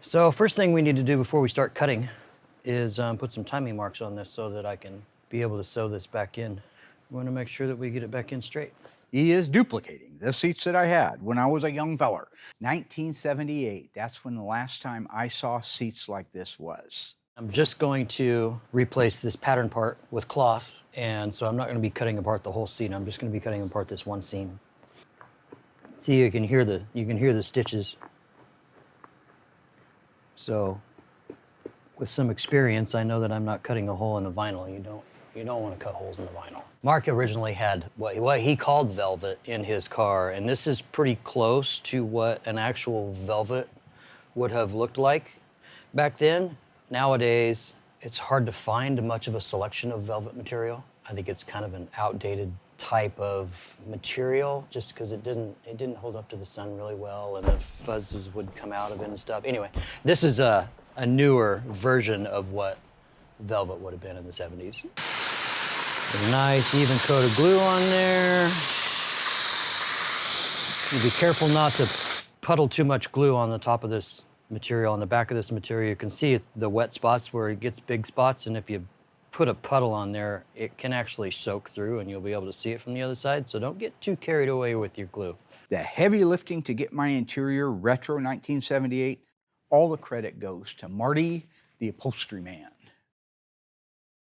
So first thing we need to do before we start cutting is put some timing marks on this so that I can be able to sew this back in. We want to make sure that we get it back in straight. He is duplicating the seats that I had when I was a young feller. 1978, that's when the last time I saw seats like this was. I'm just going to replace this pattern part with cloth, and so I'm not going to be cutting apart the whole seat. I'm just going to be cutting apart this one seam. See, you can hear the stitches. So with some experience, I know that I'm not cutting a hole in the vinyl. You don't want to cut holes in the vinyl. Mark originally had what he called velvet in his car, and this is pretty close to what an actual velvet would have looked like back then. Nowadays, it's hard to find much of a selection of velvet material. I think it's kind of an outdated type of material just because it didn't hold up to the sun really well, and the fuzzes would come out of it and stuff. Anyway, this is a newer version of what velvet would have been in the 70s. A nice even coat of glue on there. You be careful not to puddle too much glue on the top of this material. On the back of this material, you can see the wet spots where it gets big spots, and if you put a puddle on there, it can actually soak through and you'll be able to see it from the other side, so don't get too carried away with your glue. The heavy lifting to get my interior retro 1978, all the credit goes to Marty, the upholstery man.